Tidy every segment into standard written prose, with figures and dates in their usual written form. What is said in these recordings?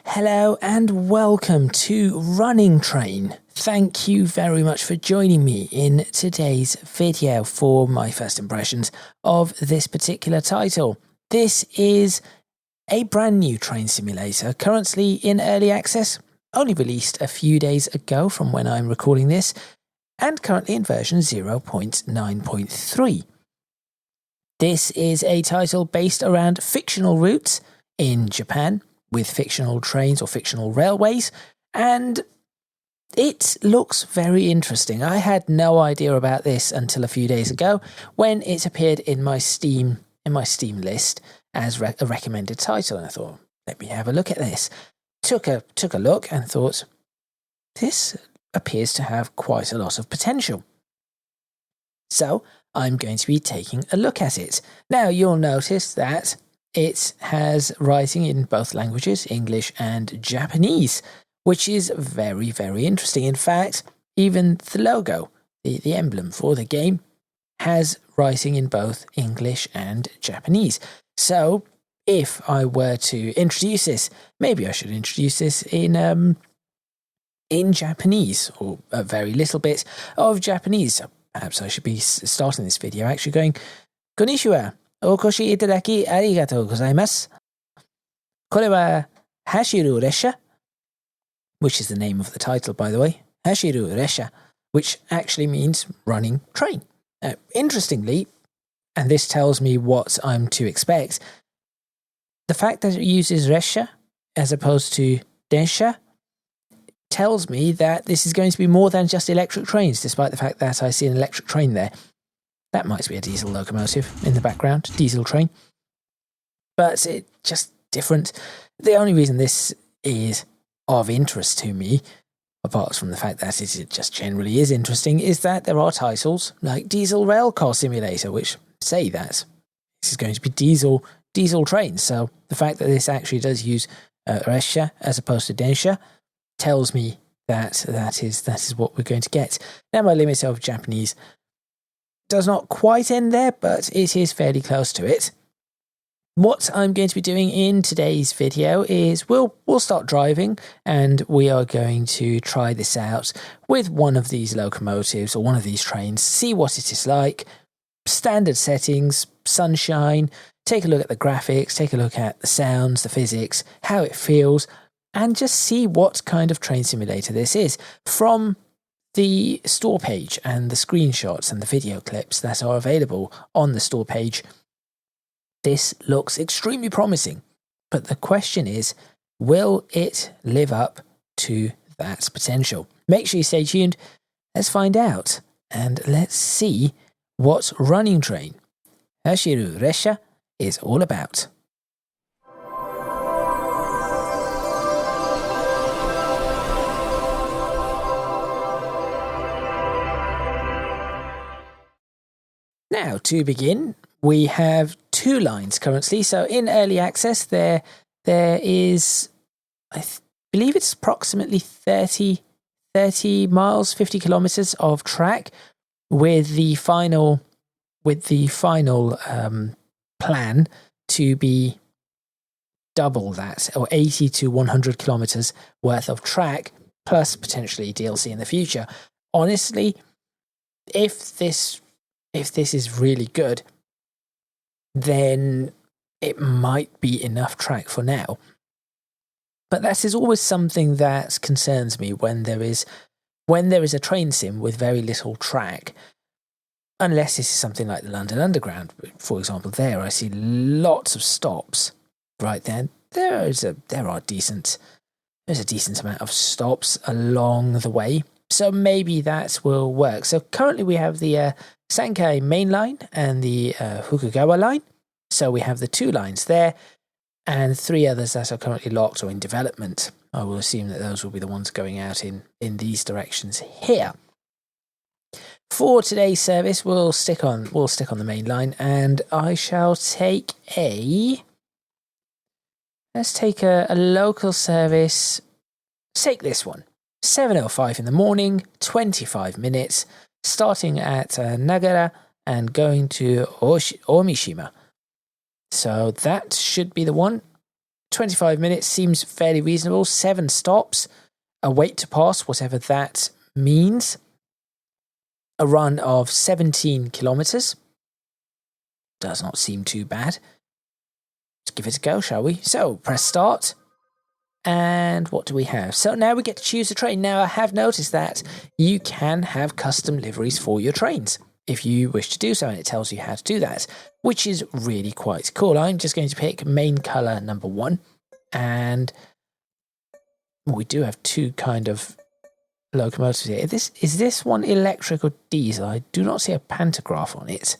Hello and welcome to Running Train. Thank you very much for joining me in today's video for my first impressions of this particular title. This is a brand new train simulator, currently in early access, only released a few days ago from when I'm recording this, and currently in version 0.9.3. This is a title based around fictional routes in Japan, with fictional trains or fictional railways, and it looks very interesting. I had no idea about this until a few days ago when it appeared in my Steam list as a recommended title, and I thought, let me have a look at this. Took a look and thought, this appears to have quite a lot of potential. So I'm going to be taking a look at it. Now you'll notice that it has writing in both languages, English and Japanese, which is very, very interesting. In fact, even the logo, the emblem for the game, has writing in both English and Japanese. So if I were to introduce this, maybe I should introduce this in Japanese, or a very little bit of Japanese. So perhaps I should be starting this video actually going, Konnichiwa. お越しいただきありがとうございます。これは走る列車 which is the name of the title, by the way. 走る列車 which actually means running train. Interestingly, and this tells me what I'm to expect, the fact that it uses 列車 as opposed to 電車 tells me that this is going to be more than just electric trains, despite the fact that I see an electric train there. That might be a diesel locomotive in the background, diesel train. But it's just different. The only reason this is of interest to me, apart from the fact that it just generally is interesting, is that there are titles like Diesel Railcar Simulator, which say that this is going to be diesel trains. So the fact that this actually does use Resha as opposed to Densha tells me that that is what we're going to get. Now my limit of Japanese does not quite end there, but it is fairly close to it. What I'm going to be doing in today's video is we'll start driving, and we are going to try this out with one of these locomotives or one of these trains, see what it is like, standard settings, sunshine, take a look at the graphics, take a look at the sounds, the physics, how it feels, and just see what kind of train simulator this is. From the store page and the screenshots and the video clips that are available on the store page, this looks extremely promising. But the question is, will it live up to that potential? Make sure you stay tuned. Let's find out. And let's see what Running Train Hashiru Resha is all about. Now, to begin, we have two lines currently. So in early access, there is, I believe it's approximately 30 miles, 50 kilometers of track, with the final plan to be double that, or 80 to 100 kilometers worth of track, plus potentially DLC in the future. Honestly, if this is really good, then it might be enough track for now. But that is always something that concerns me when there is a train sim with very little track. Unless this is something like the London Underground, for example. There I see lots of stops. Right then, there's a decent amount of stops along the way. So maybe that will work. So currently we have the Sankai main line and the Fukugawa line. So we have the two lines there, and three others that are currently locked or in development. I will assume that those will be the ones going out in these directions here. For today's service, we'll stick on the main line, and I shall take let's take a local service. Let's take this one. 7:05 in the morning, 25 minutes, starting at Nagara and going to Omishima. So that should be the one. 25 minutes seems fairly reasonable. 7 stops, a wait to pass, whatever that means. A run of 17 kilometers. Does not seem too bad. Let's give it a go, shall we? So, press start. And what do we have? So now we get to choose a train. Now, I have noticed that you can have custom liveries for your trains if you wish to do so, and it tells you how to do that, which is really quite cool. I'm just going to pick main colour number 1, and we do have 2 kind of locomotives here. Is this one electric or diesel? I do not see a pantograph on it.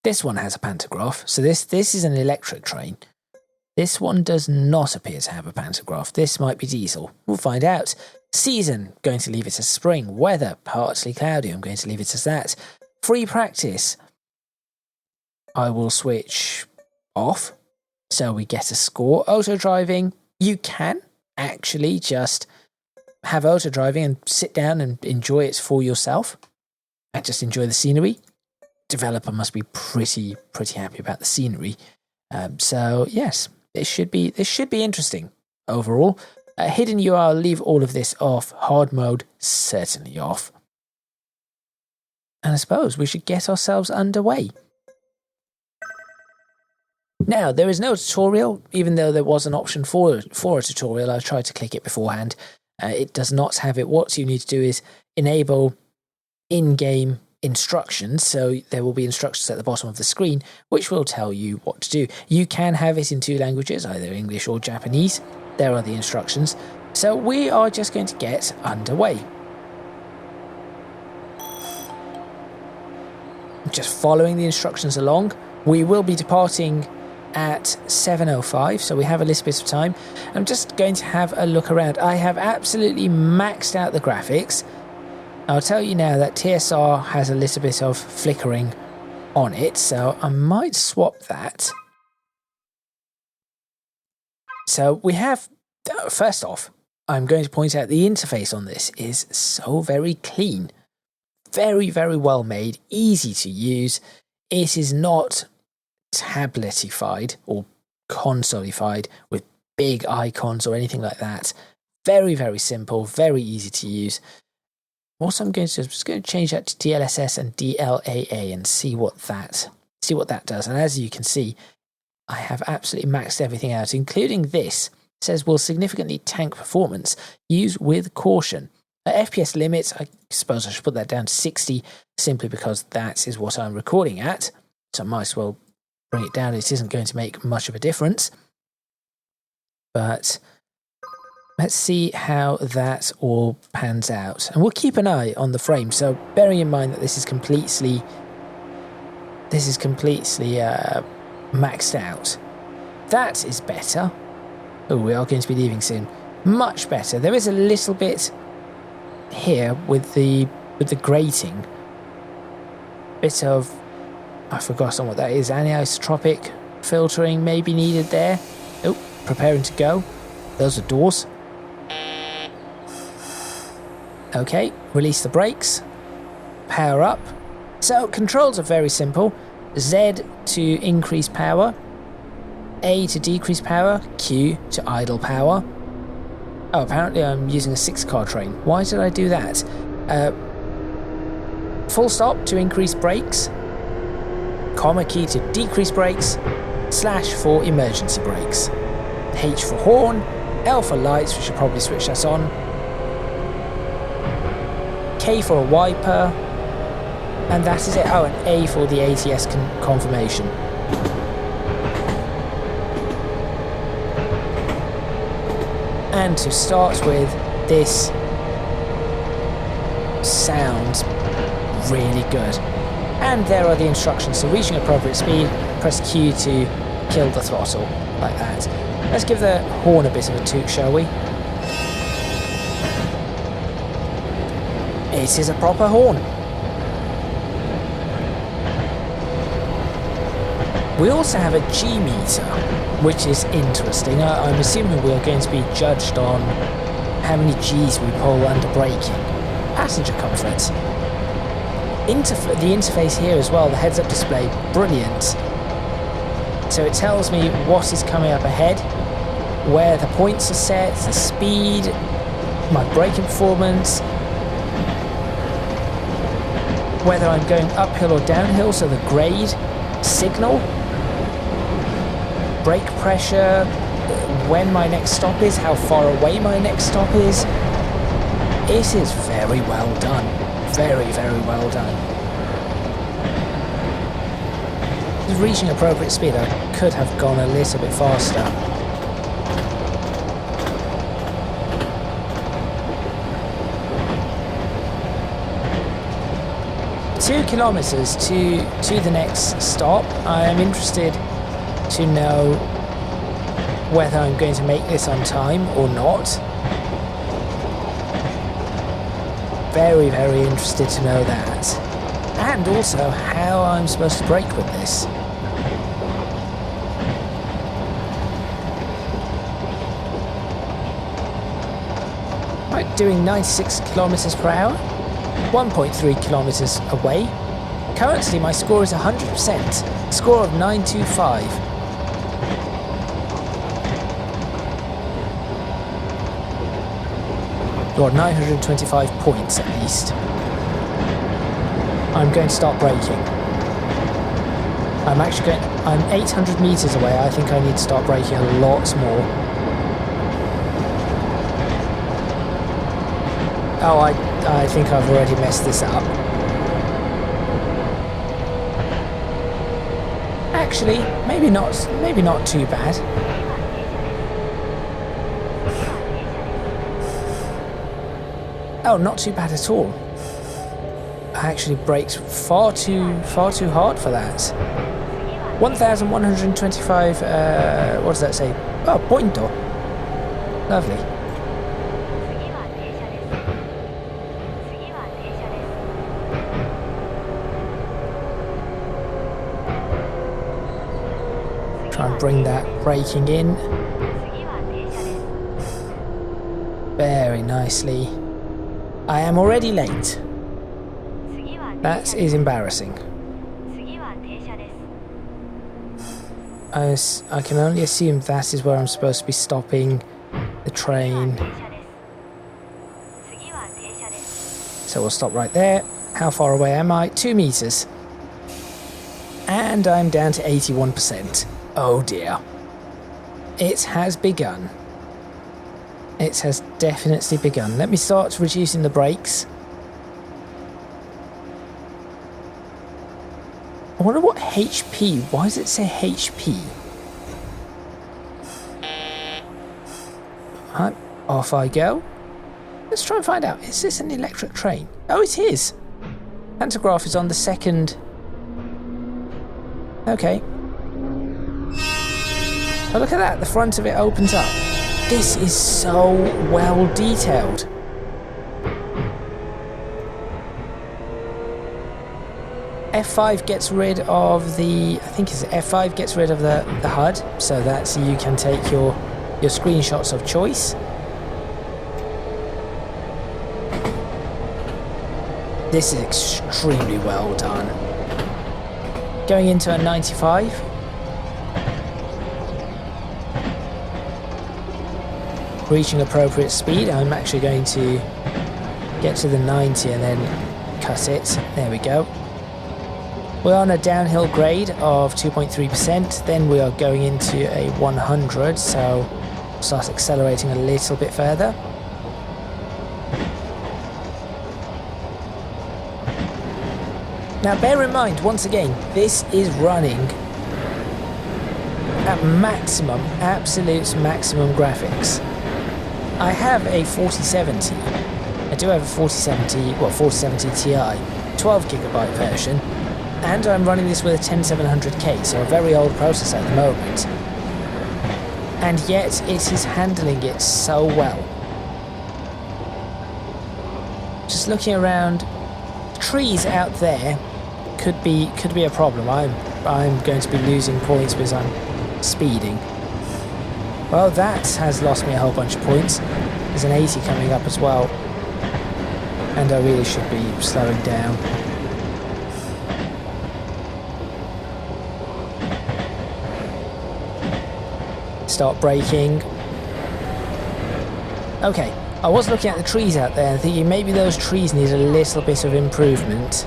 This one has a pantograph, so this is an electric train. This one does not appear to have a pantograph. This might be diesel. We'll find out. Season, going to leave it as spring. Weather, partly cloudy. I'm going to leave it as that. Free practice, I will switch off, so we get a score. Auto driving, you can actually just have auto driving and sit down and enjoy it for yourself and just enjoy the scenery. Developer must be pretty happy about the scenery. So yes, this should be interesting overall. Hidden URL, leave all of this off. Hard mode, certainly off. And I suppose we should get ourselves underway. Now, there is no tutorial, even though there was an option for a tutorial. I tried to click it beforehand. It does not have it. What you need to do is enable in-game instructions, so there will be instructions at the bottom of the screen which will tell you what to do. You can have it in 2 languages, either English or Japanese. There are the instructions. So we are just going to get underway. Just following the instructions along. We will be departing at 7:05, so we have a little bit of time. I'm just going to have a look around. I have absolutely maxed out the graphics. I'll tell you now that TSR has a little bit of flickering on it, so I might swap that. So we have, first off, I'm going to point out the interface on this is so very clean. Very well made, easy to use. It is not tabletified or consolified with big icons or anything like that. Very simple, very easy to use. Also, I'm just going to change that to DLSS and DLAA and see what that does. And as you can see, I have absolutely maxed everything out, including this. It says will significantly tank performance. Use with caution. FPS limits, I suppose I should put that down to 60, simply because that is what I'm recording at. So I might as well bring it down. It isn't going to make much of a difference. But let's see how that all pans out. And we'll keep an eye on the frame. So bearing in mind that this is completely maxed out. That is better. Oh, we are going to be leaving soon. Much better. There is a little bit here with the grating. Bit of, I've forgotten what that is. Anisotropic filtering may be needed there. Oh, preparing to go. Those are doors. Okay, release the brakes. Power up. So controls are very simple. Z to increase power. A to decrease power. Q to idle power. Oh, apparently I'm using a 6-car train. Why did I do that? Full stop to increase brakes. Comma key to decrease brakes. Slash for emergency brakes. H for horn. L for lights, we should probably switch that on. K for a wiper. And that is it. Oh, and A for the ATS confirmation. And to start with, this sounds really good. And there are the instructions. So reaching appropriate speed, press Q to kill the throttle, like that. Let's give the horn a bit of a toot, shall we? It is a proper horn. We also have a G meter, which is interesting. I'm assuming we are going to be judged on how many Gs we pull under braking. Passenger comfort. The interface here as well, the heads-up display, brilliant. So it tells me what is coming up ahead, where the points are set, the speed, my braking performance, whether I'm going uphill or downhill, so the grade, signal, brake pressure, when my next stop is, how far away my next stop is. It is very well done. Very, very well done. Just reaching appropriate speed, I could have gone a little bit faster. Two kilometers to the next stop. I am interested to know whether I'm going to make this on time or not. Very, very interested to know that. And also how I'm supposed to brake with this. Right, doing 96 kilometers per hour, 1.3 kilometers away. Currently my score is 100%, score of 925. Or 925 points at least. I'm going to start braking. I'm 800 meters away. I think I need to start braking a lot more. Oh, I think I've already messed this up. Actually, maybe not too bad. Oh, not too bad at all. I actually braked far too hard for that. 1,125, what does that say? Oh, pointo. Lovely. Try and bring that braking in. Very nicely. I am already late. That is embarrassing. I can only assume that is where I'm supposed to be stopping the train. So we'll stop right there. How far away am I? 2 meters. And I'm down to 81%. Oh dear. It has begun. It has definitely begun. Let me start reducing the brakes. I wonder what HP, why does it say HP? Right, off I go. Let's try and find out, is this an electric train? Oh, it is. Pantograph is on the second. Okay. Oh, look at that, the front of it opens up. This is so well detailed. F5 gets rid of the, I think it's F5 gets rid of the HUD, so that you can take your screenshots of choice. This is extremely well done. Going into a 95. Reaching appropriate speed, I'm actually going to get to the 90 and then cut it. There we go. We're on a downhill grade of 2.3%, then we are going into a 100, so start accelerating a little bit further. Now bear in mind, once again, this is running at maximum, absolute maximum graphics. I have a 4070. I do have a 4070 Ti, 12GB version, and I'm running this with a 10700K, so a very old processor at the moment. And yet it is handling it so well. Just looking around, trees out there could be a problem. I'm going to be losing points because I'm speeding. Well, that has lost me a whole bunch of points. There's an 80 coming up as well. And I really should be slowing down. start braking. Okay, I was looking at the trees out there and thinking maybe those trees need a little bit of improvement.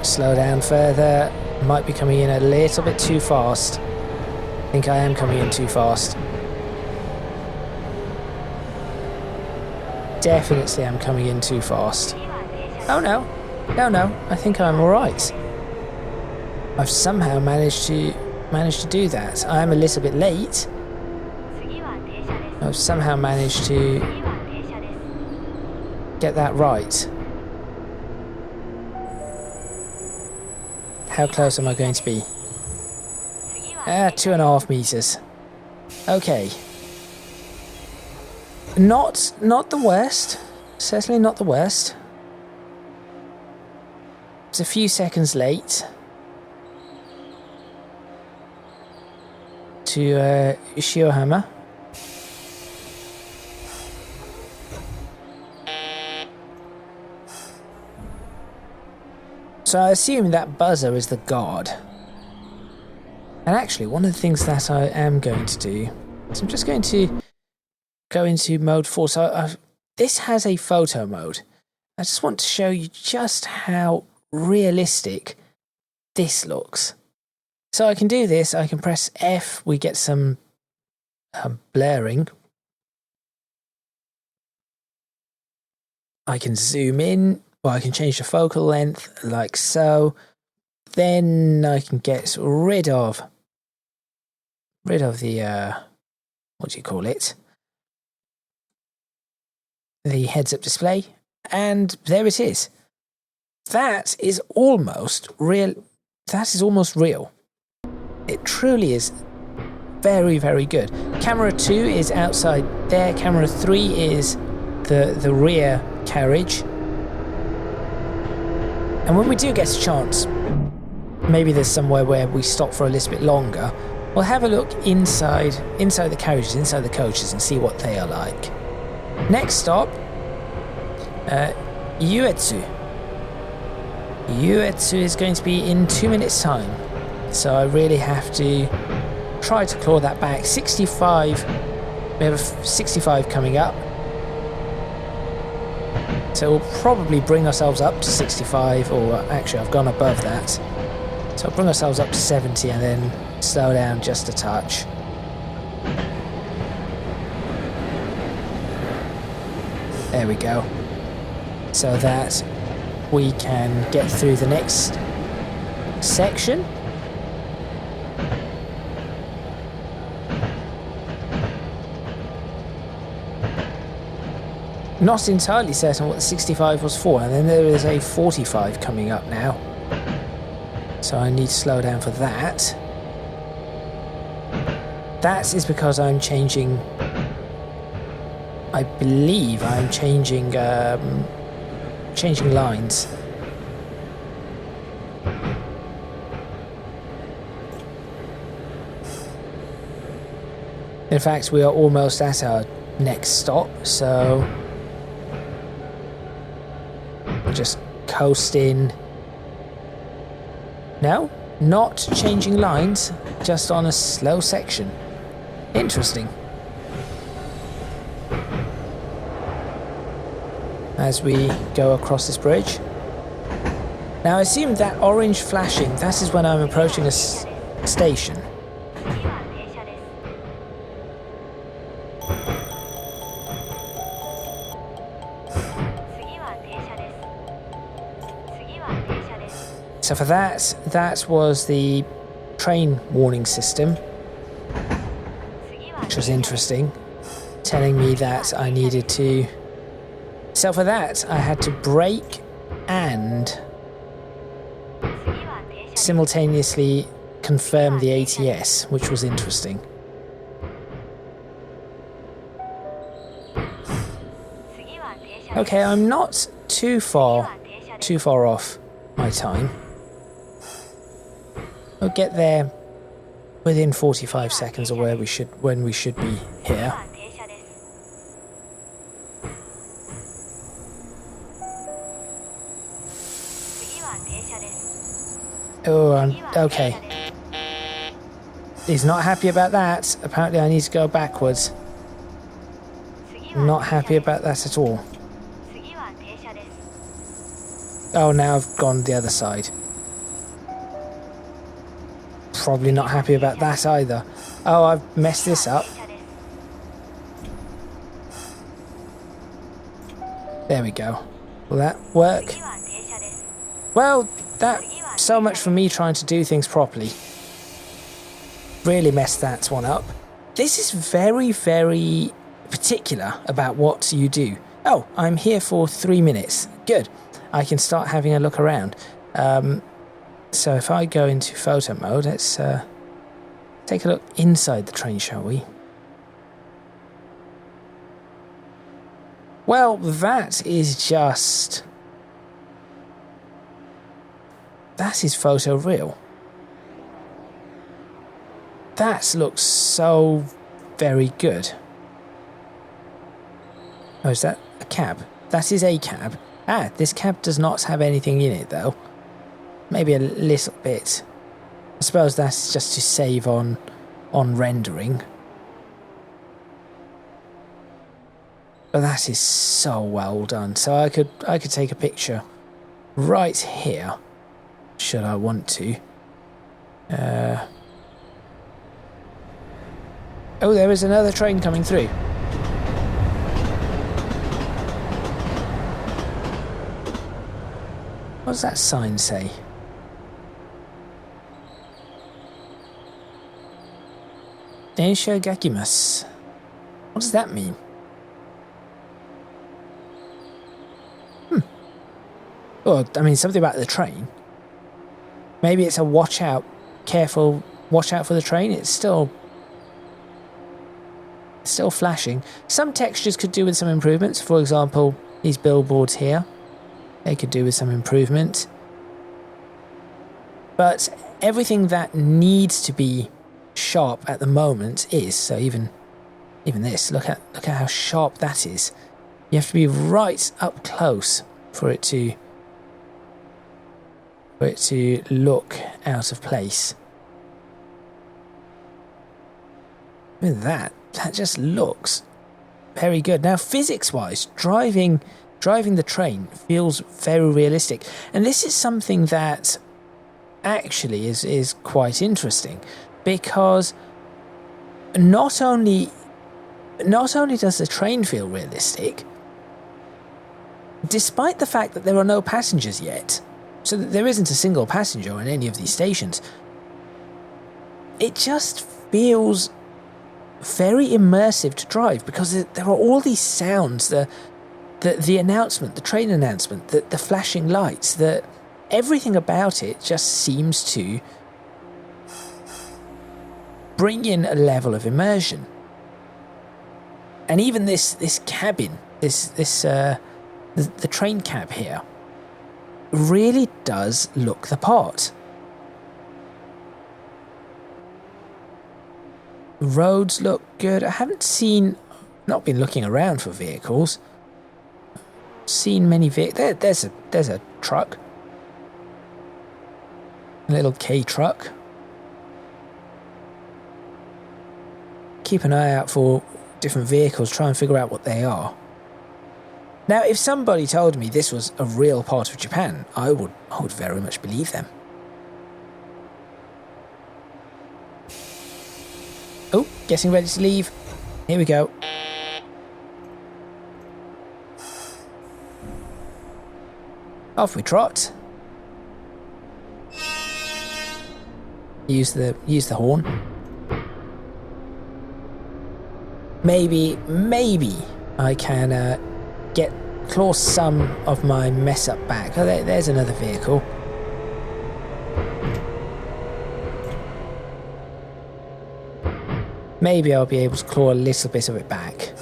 Slow down further. Might be coming in a little bit too fast. I think I am coming in too fast. Definitely I'm coming in too fast. Oh no. No, I think I'm alright. I've somehow managed to do that. I am a little bit late. I've somehow managed to get that right. How close am I going to be? 2.5 meters. Okay. Not the worst. Certainly not the worst. It's a few seconds late to Shiohama. So I assume that buzzer is the guard. And actually, one of the things that I am going to do is I'm just going to go into mode 4. So this has a photo mode. I just want to show you just how realistic this looks. So I can do this. I can press F. We get some blurring. I can zoom in. Well, I can change the focal length like so. Then I can get rid of the what do you call it? The heads-up display, and there it is. That is almost real. That is almost real. It truly is very, very good. Camera 2 is outside there. Camera 3 is the rear carriage. And when we do get a chance, maybe there's somewhere where we stop for a little bit longer, we'll have a look inside the carriages, inside the coaches, and see what they are like. Next stop, Uetsu. Uetsu is going to be in 2 minutes' time, so I really have to try to claw that back. 65, we have a 65 coming up. So we'll probably bring ourselves up to 65, or actually I've gone above that. So we'll bring ourselves up to 70 and then slow down just a touch. There we go. So that we can get through the next section. Not entirely certain what the 65 was for, and then there is a 45 coming up now. So I need to slow down for that. That is because I'm changing... I believe I'm changing lines. In fact, we are almost at our next stop, so... just coast in. No, not changing lines, just on a slow section. Interesting. As we go across this bridge. Now I assume that orange flashing, that is when I'm approaching a station. So for that was the train warning system, which was interesting, telling me that I needed to... So for that, I had to brake and simultaneously confirm the ATS, which was interesting. Okay, I'm not too far off my time. We'll get there within 45 seconds of when we should be here. Oh, okay. He's not happy about that. Apparently I need to go backwards. Not happy about that at all. Oh, now I've gone the other side. Probably not happy about that either. Oh, I've messed this up. There we go. Will that work? Well, so much for me trying to do things properly. Really messed that one up. This is very, very particular about what you do. Oh, I'm here for 3 minutes. Good. I can start having a look around. So if I go into photo mode, let's take a look inside the train, shall we? Well, that is just... that is photo real. That looks so very good. Oh, is that a cab? That is a cab. Ah, this cab does not have anything in it, though. Maybe a little bit. I suppose that's just to save on rendering. But that is so well done. So I could take a picture right here, should I want to. Oh, there is another train coming through. What does that sign say? ECGadget. What does that mean? Well, I mean, something about the train. Maybe it's a watch out, careful, watch out for the train. It's still flashing. Some textures could do with some improvements. For example, these billboards here. They could do with some improvement. But everything that needs to be sharp at the moment is. So even this, look at how sharp that is. You have to be right up close for it to look out of place. Look at that. That just looks very good. Now, physics-wise, driving the train feels very realistic, and this is something that actually is quite interesting, because not only does the train feel realistic, despite the fact that there are no passengers yet, so that there isn't a single passenger on any of these stations, it just feels very immersive to drive, because there are all these sounds, the announcement, the train announcement, the flashing lights, everything about it just seems to bring in a level of immersion. And even this cabin, the train cab here, really does look the part. Roads look good. I haven't not been looking around for vehicles. Seen many vehicles. There's a truck. A little K truck. Keep an eye out for different vehicles, try and figure out what they are. Now, if somebody told me this was a real part of Japan, I would very much believe them. Oh, getting ready to leave. Here we go. Off we trot. Use the horn. Maybe I can claw some of my mess up back. Oh, there's another vehicle. Maybe I'll be able to claw a little bit of it back.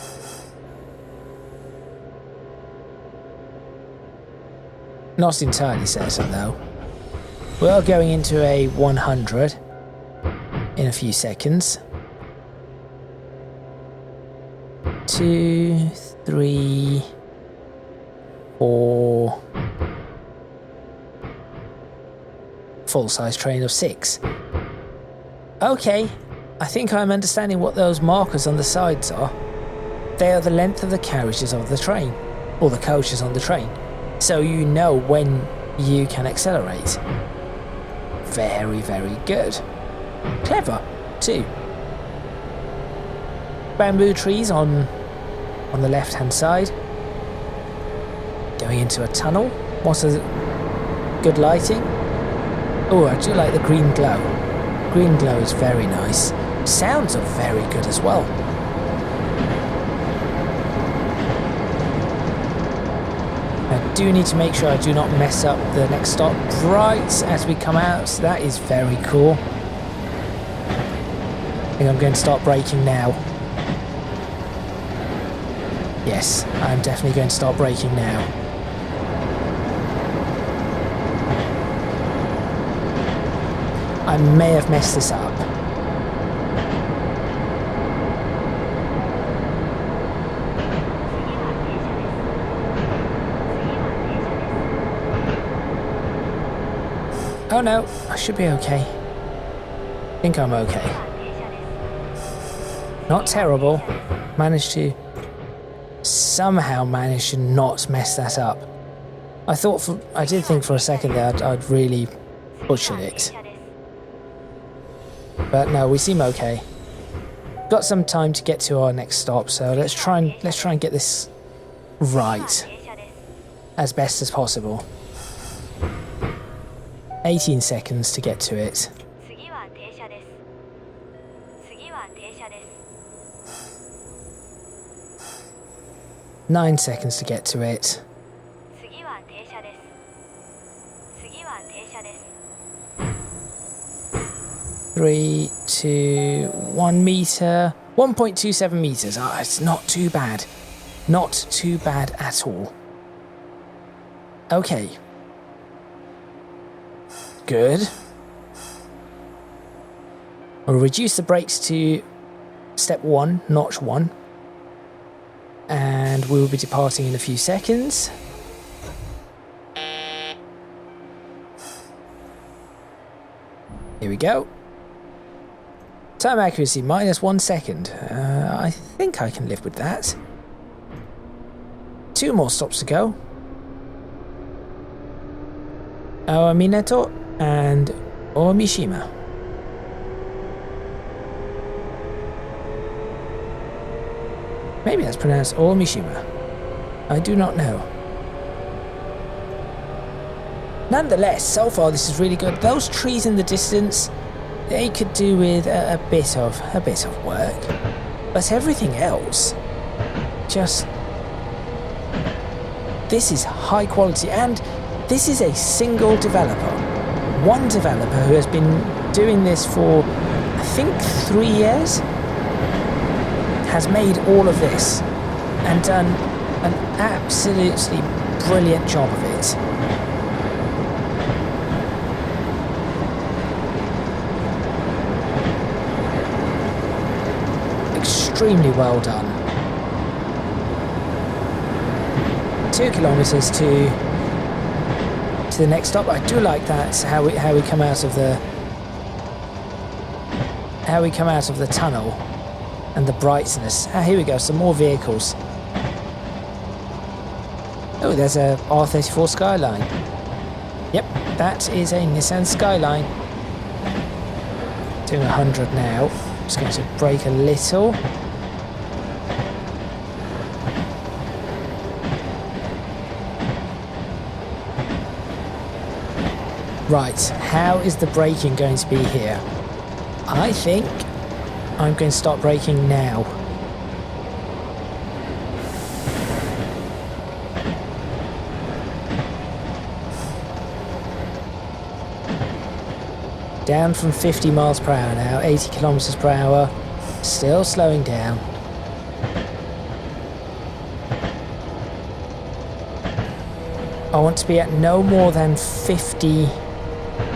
Not entirely certain though. We are going into a 100 in a few seconds. 2, 3, 4. Full-size train of 6. Okay, I think I'm understanding what those markers on the sides are. They are the length of the carriages of the train, or the coaches on the train, so you know when you can accelerate. Very, very good. Clever, too. Bamboo trees on the left-hand side. Going into a tunnel. What's a good lighting? Oh, I do like the green glow. Green glow is very nice. Sounds are very good as well. I do need to make sure I do not mess up the next stop right as we come out. So that is very cool. I think I'm going to start braking now. Yes, I'm definitely going to start braking now. I may have messed this up. Oh no, I should be okay. I think I'm okay. Not terrible. Somehow managed to not mess that up. I did think for a second that I'd really butchered it. But no, we seem okay. Got some time to get to our next stop, so let's try and get this right as best as possible. 18 seconds to get to it. 9 seconds to get to it. 3, 2, 1 meter. 1.27 meters. It's not too bad. Not too bad at all. Okay. Good. I'll reduce the brakes to step 1, notch 1. And we will be departing in a few seconds. Here we go. Time accuracy -1 second. I think I can live with that. 2 more stops to go. Awaminato and Omishima. Maybe that's pronounced Omishima. I do not know. Nonetheless, so far this is really good. Those trees in the distance, they could do with a bit of work. But everything else, this is high quality, and this is a single developer. One developer who has been doing this for, I think, 3 years, has made all of this and done an absolutely brilliant job of it. Extremely well done. 2 kilometers to the next stop. I do like that, how we come out of the tunnel and the brightness. Here we go, some more vehicles. Oh, there's a R34 Skyline. Yep, that is a Nissan Skyline. Doing 100 now. Just going to brake a little. Right, how is the braking going to be here? I think I'm going to start braking now. Down from 50 miles per hour now, 80 kilometers per hour, still slowing down. I want to be at no more than 50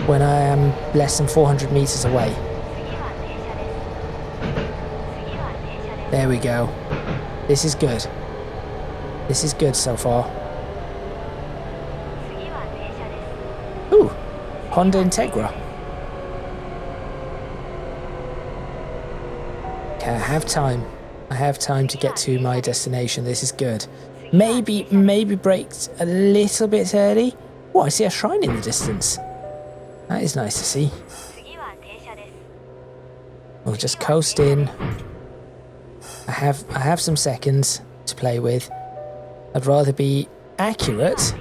when I am less than 400 meters away. There we go. This is good. This is good so far. Ooh, Honda Integra. have time. I have time to get to my destination. This is good. Maybe braked a little bit early. Oh, I see a shrine in the distance. That is nice to see. We'll just coast in. I have some seconds to play with. I'd rather be accurate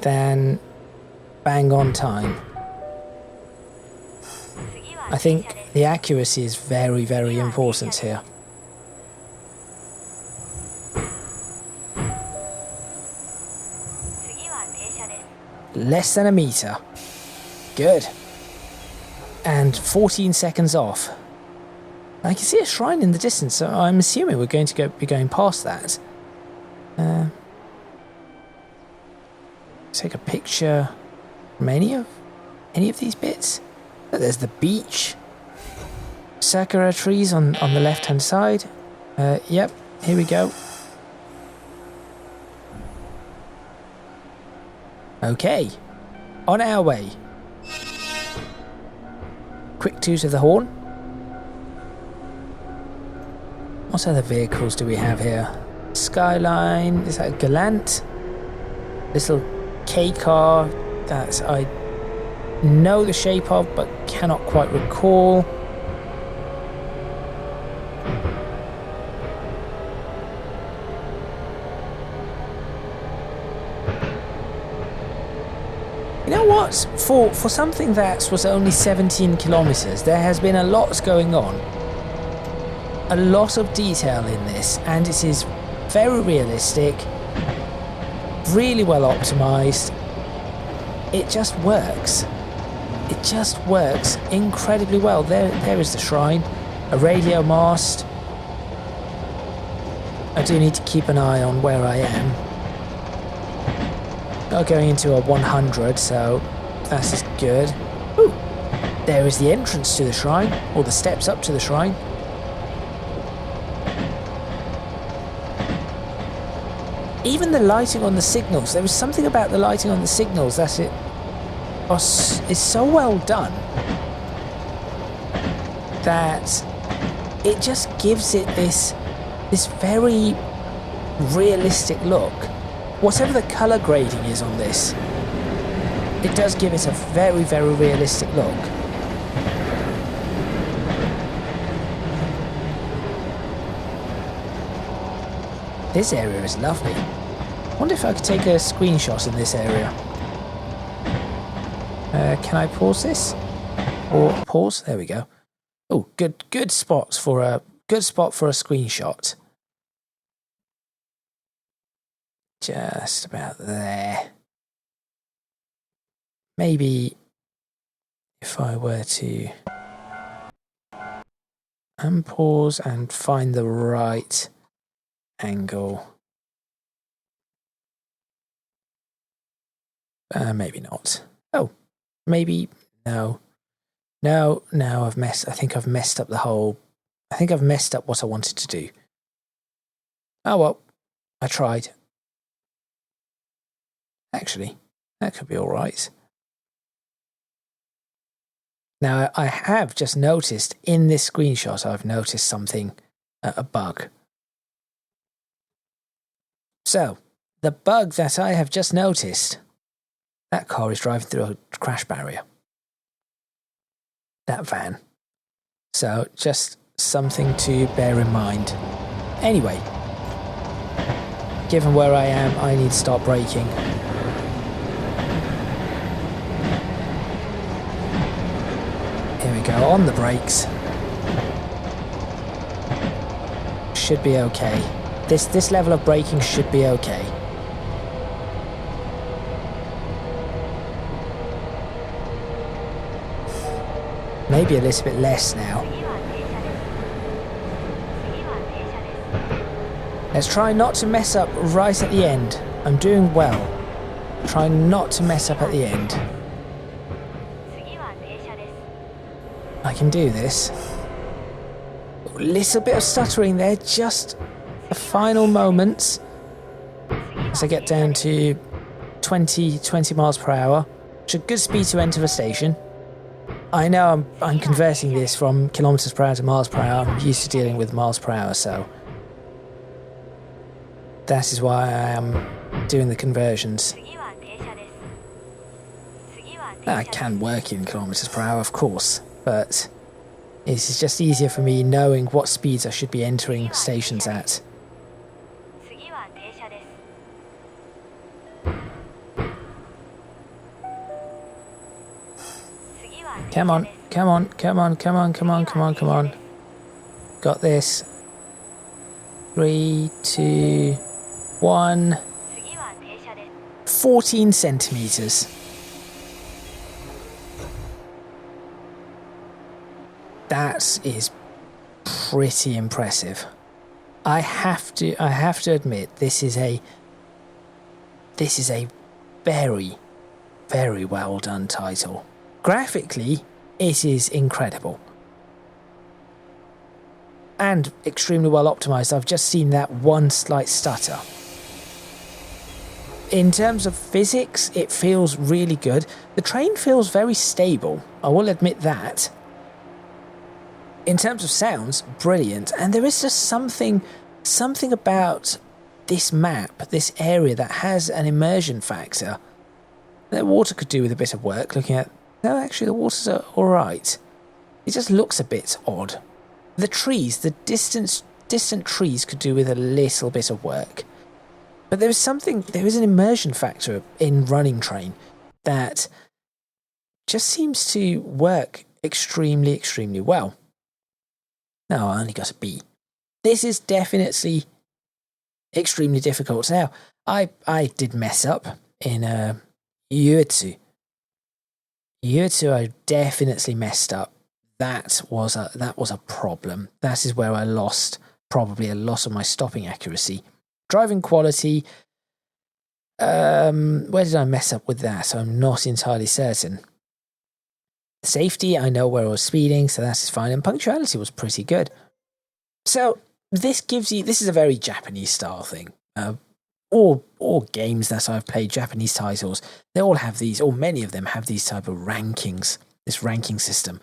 than bang on time. I think the accuracy is very, very important here. Less than a meter. Good. And 14 seconds off. I can see a shrine in the distance, so I'm assuming we're going to be going past that. Take a picture from any of these bits. Oh, there's the beach. Sakura trees on the left-hand side. Yep, here we go. Okay, on our way. Quick toot of the horn. What other vehicles do we have here? Skyline, is that a Galant? Little K car that I know the shape of but cannot quite recall. You know what? For something that was only 17 kilometers, there has been a lot going on. A lot of detail in this, and it is very realistic, really well optimized. It just works. It just works incredibly well. There is the shrine, a radio mast. I do need to keep an eye on where I am. Not going into a 100, so that is good. Ooh, there is the entrance to the shrine, or the steps up to the shrine. Even the lighting on the signals, there was something about the lighting on the signals that is so well done that it just gives it this very realistic look. Whatever the colour grading is on this, it does give it a very, very realistic look. This area is lovely. I wonder if I could take a screenshot in this area. Can I pause this? Or pause? There we go. Oh, good spot for a screenshot. Just about there. Maybe if I were to unpause and find the right angle. Maybe not. Oh, maybe no. No, I think I've messed up what I wanted to do. Oh well, I tried. Actually, that could be all right. Now, I have just noticed in this screenshot, I've noticed something, a bug. So, the bug that I have just noticed, that car is driving through a crash barrier. That van. So, just something to bear in mind. Anyway, given where I am, I need to start braking. Here we go, on the brakes. Should be okay. This level of braking should be okay. Maybe a little bit less now. Let's try not to mess up right at the end. I'm doing well. Try not to mess up at the end. I can do this. A little bit of stuttering there, just the final moments as I get down to 20 miles per hour, which is a good speed to enter the station. I know I'm converting this from kilometers per hour to miles per hour. I'm used to dealing with miles per hour, so that is why I am doing the conversions. I can work in kilometers per hour, of course, but it's just easier for me knowing what speeds I should be entering stations at. Come on, come on, come on, come on, come on, come on, come on. Got this. 3, 2, 1. 14 centimeters. That is pretty impressive. I have to admit, this is a very, very well done title. Graphically, it is incredible. And extremely well optimized. I've just seen that one slight stutter. In terms of physics, it feels really good. The train feels very stable, I will admit that. In terms of sounds, brilliant. And there is just something about this map, this area, that has an immersion factor that water could do with a bit of work. Looking at, no, actually the waters are all right. It just looks a bit odd. The trees, the distant trees could do with a little bit of work. But there is an immersion factor in Running Train that just seems to work extremely, extremely well. No, I only got a B. This is definitely extremely difficult. Now, I did mess up in Yuetsu. Yuetsu, I definitely messed up. That was a problem. That is where I lost probably a lot of my stopping accuracy. Driving quality, where did I mess up with that? I'm not entirely certain. Safety, I know where I was speeding, so that's fine. And punctuality was pretty good. So this is a very Japanese style thing. All games that I've played, Japanese titles, they all have these, or many of them have these type of rankings, this ranking system.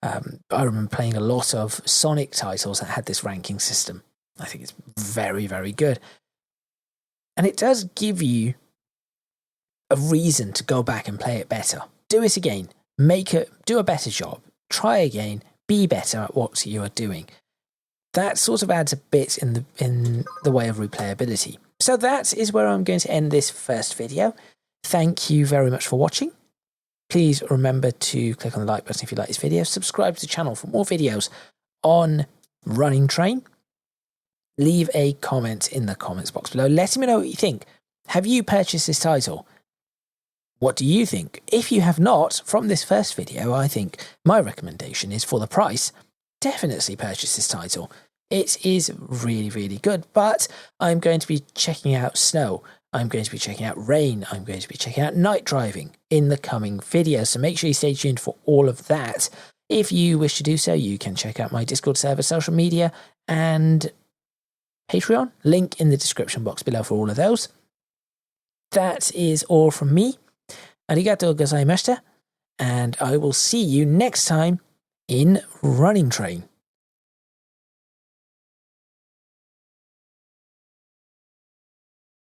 I remember playing a lot of Sonic titles that had this ranking system. I think it's very, very good. And it does give you a reason to go back and play it better. Do it again. Do a better job. Try again. Be better at what you are doing. That sort of adds a bit in the way of replayability. So that is where I'm going to end this first video. Thank you very much for watching. Please remember to click on the like button if you like this video. Subscribe to the channel for more videos on Running Train. Leave a comment in the comments box below. Let me know what you think. Have you purchased this title? What do you think? If you have not, from this first video, I think my recommendation is, for the price, definitely purchase this title. It is really, really good, but I'm going to be checking out snow. I'm going to be checking out rain. I'm going to be checking out night driving in the coming videos. So make sure you stay tuned for all of that. If you wish to do so, you can check out my Discord server, social media, and Patreon. Link in the description box below for all of those. That is all from me. Arigatou gozaimashita. And I will see you next time in Running Train.